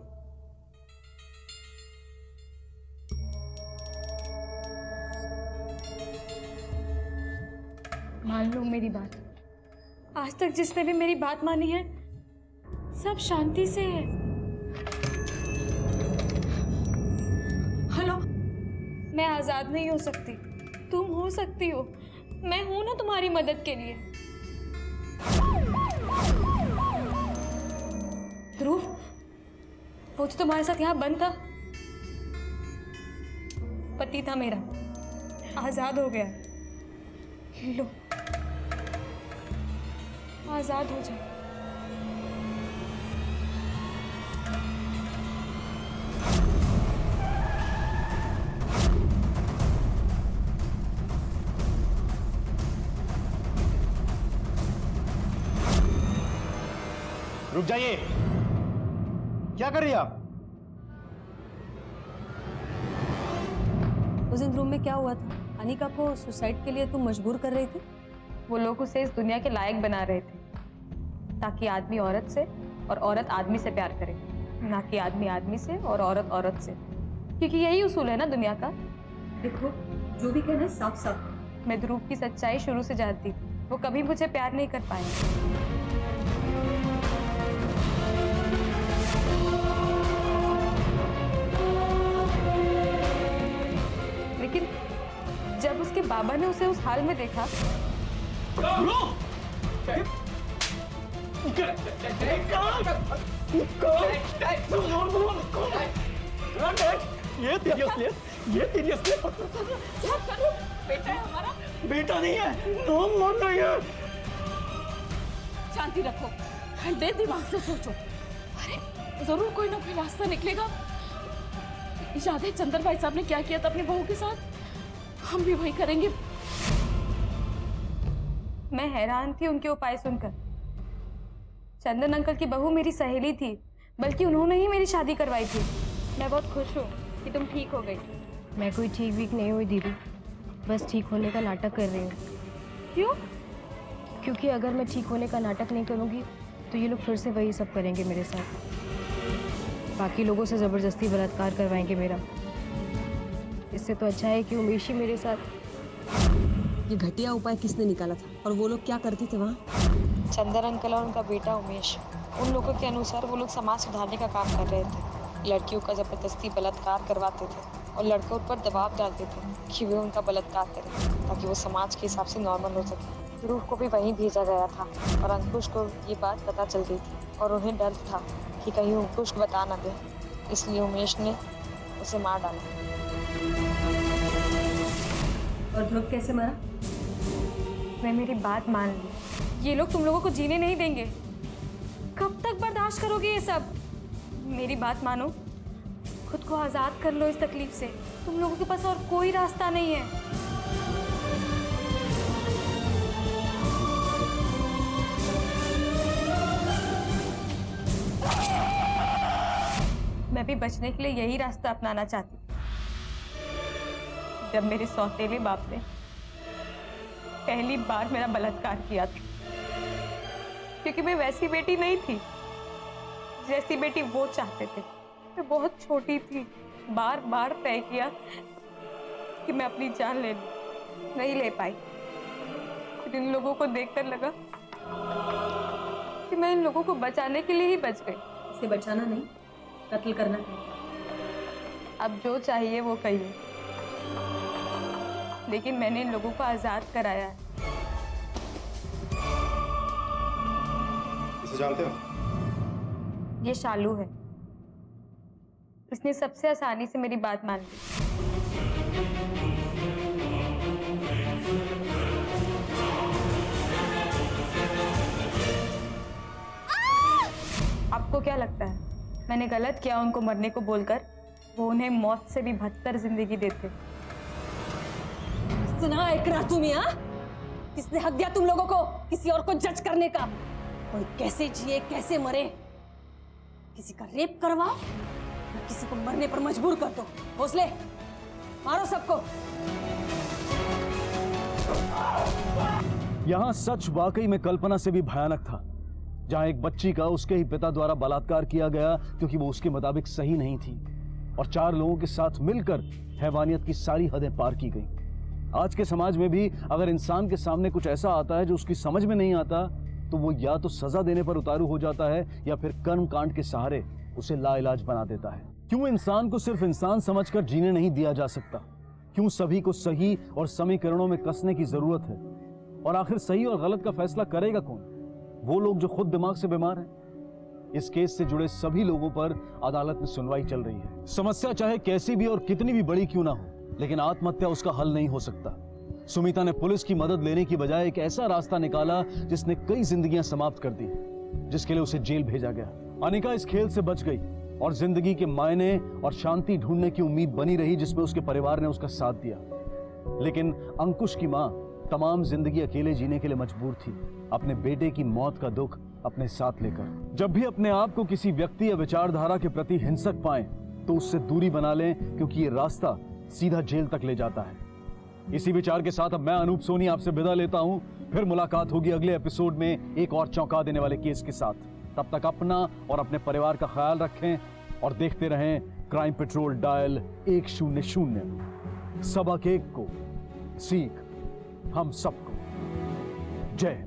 Speaker 4: मान लो मेरी बात। आज तक जिसने भी मेरी बात मानी है सब शांति से है। हेलो, मैं आजाद नहीं हो सकती, तुम हो सकती हो। मैं हूं ना तुम्हारी मदद के लिए। ध्रुव, वो जो तुम्हारे साथ यहाँ बंद था, पति था मेरा, आजाद हो गया। लो, आजाद हो जाए।
Speaker 1: रुक जाइए, क्या कर रही है आप?
Speaker 2: उस दिन रूम में क्या हुआ था? अनिका को सुसाइड के लिए तुम मजबूर कर रही थी?
Speaker 18: वो लोग उसे इस दुनिया के लायक बना रहे थे ताकि आदमी औरत से और औरत आदमी से प्यार करे, ना कि आदमी आदमी से और औरत औरत से, क्योंकि यही उसूल है ना दुनिया का।
Speaker 2: देखो, जो भी कहना साफ साफ।
Speaker 18: मैं ध्रुव की सच्चाई शुरू से जानती थी, वो कभी मुझे प्यार नहीं कर पाएंगे। लेकिन जब उसके बाबा ने उसे उस हाल में देखा,
Speaker 13: ये तेरी असलियत, ये तेरी असलियत।
Speaker 6: बेटा है हमारा।
Speaker 13: बेटा नहीं है, नो मर नहीं है।
Speaker 6: शांति रखो, ठंडे दिमाग से सोचो। अरे जरूर कोई ना कोई रास्ता निकलेगा। याद है चंदर भाई साहब ने क्या किया था अपनी बहू के साथ? हम भी वही करेंगे।
Speaker 18: मैं हैरान थी उनके उपाय सुनकर। चंदन अंकल की बहू मेरी सहेली थी, बल्कि उन्होंने ही मेरी शादी करवाई थी। मैं बहुत खुश हूँ कि तुम ठीक हो गई।
Speaker 11: मैं कोई ठीक वीक नहीं हुई दीदी, बस ठीक होने का नाटक कर रही हूँ।
Speaker 18: क्यों?
Speaker 11: क्योंकि अगर मैं ठीक होने का नाटक नहीं करूँगी तो ये लोग फिर से वही सब करेंगे मेरे साथ। बाकी लोगों से ज़बरदस्ती बलात्कार करवाएंगे मेरा। इससे तो अच्छा है कि उमेश ही मेरे साथ।
Speaker 2: ये घटिया उपाय किसने निकाला था और वो लोग क्या करते थे वहाँ?
Speaker 11: चंदर अंकल और उनका बेटा उमेश, उन लोगों के अनुसार वो लोग समाज सुधारने का काम कर रहे थे। लड़कियों का ज़बरदस्ती बलात्कार करवाते थे और लड़कों पर दबाव डालते थे कि वे उनका बलात्कार करें ताकि वो समाज के हिसाब से नॉर्मल हो सके। ध्रुव को भी वहीं भेजा गया था और अंकुश को ये बात पता चल गई थी और उन्हें डर था कि कहीं अंकुश को बता ना दे, इसलिए उमेश ने उसे मार डाला।
Speaker 2: और ध्रुव कैसे मरा?
Speaker 18: मैं मेरी बात मान ली। ये लोग तुम लोगों को जीने नहीं देंगे। कब तक बर्दाश्त करोगे ये सब? मेरी बात मानो, खुद को आज़ाद कर लो इस तकलीफ से। तुम लोगों के पास और कोई रास्ता नहीं है। मैं भी बचने के लिए यही रास्ता अपनाना चाहती हूँ। जब मेरे सौतेले बाप ने पहली बार मेरा बलात्कार किया था, क्योंकि मैं वैसी बेटी नहीं थी जैसी बेटी वो चाहते थे। मैं बहुत छोटी थी। बार बार तय किया कि मैं अपनी जान ले लूं, नहीं ले पाई। फिर इन लोगों को देखकर लगा कि मैं इन लोगों को बचाने के लिए ही बच गई।
Speaker 2: इसे बचाना नहीं, कत्ल करना है।
Speaker 18: अब जो चाहिए वो कहिए, लेकिन मैंने इन लोगों को आजाद कराया है।
Speaker 1: इसे जानते हो?
Speaker 18: ये शालू है। इसने सबसे आसानी से मेरी बात मान ली। आपको क्या लगता है मैंने गलत किया उनको मरने को बोलकर? वो उन्हें मौत से भी बदतर जिंदगी देते।
Speaker 2: सुना इकरा तुम यहाँ? किसने हक दिया तुम लोगों को किसी और को जज करने का? कोई कैसे जिए कैसे मरे, किसी का रेप करवाओ या किसी को मरने पर मजबूर कर दो। भोसले, मारो सबको।
Speaker 8: यहां सच वाकई में कल्पना से भी भयानक था, जहां एक बच्ची का उसके ही पिता द्वारा बलात्कार किया गया क्योंकि वो उसके मुताबिक सही नहीं थी, और 4 लोगों के साथ मिलकर हैवानियत की सारी हदें पार की गई। आज के समाज में भी अगर इंसान के सामने कुछ ऐसा आता है जो उसकी समझ में नहीं आता, तो वो या तो सजा देने पर उतारू हो जाता है या फिर कर्म कांड के सहारे उसे लाइलाज बना देता है। क्यों इंसान को सिर्फ इंसान समझकर जीने नहीं दिया जा सकता? क्यों सभी को सही और समीकरणों में कसने की जरूरत है? और आखिर सही और गलत का फैसला करेगा कौन? वो लोग जो खुद दिमाग से बीमार हैं। इस केस से जुड़े सभी लोगों पर अदालत में सुनवाई चल रही है। समस्या चाहे कैसी भी और कितनी भी बड़ी क्यों ना हो, लेकिन आत्महत्या उसका हल नहीं हो सकता। सुमिता ने पुलिस की मदद लेने की बजाय एक ऐसा रास्ता निकाला जिसने कई जिंदगियां समाप्त कर दी, जिसके लिए उसे जेल भेजा गया। अनिका इस खेल से बच गई और जिंदगी के मायने और शांति ढूंढने की उम्मीद बनी रही, जिसमें उसके परिवार ने उसका साथ दिया। लेकिन अंकुश की मां तमाम जिंदगी अकेले जीने के लिए मजबूर थी, अपने बेटे की मौत का दुख अपने साथ लेकर। जब भी अपने आप को किसी व्यक्ति या विचारधारा के प्रति हिंसक पाएं, तो उससे दूरी बना लें, क्योंकि ये रास्ता सीधा जेल तक ले जाता है। इसी विचार के साथ अब मैं अनूप सोनी आपसे विदा लेता हूं। फिर मुलाकात होगी अगले एपिसोड में एक और चौंका देने वाले केस के साथ। तब तक अपना और अपने परिवार का ख्याल रखें और देखते रहें क्राइम पेट्रोल डायल 100। सबक एक को सीख हम सबको। जय हिंद।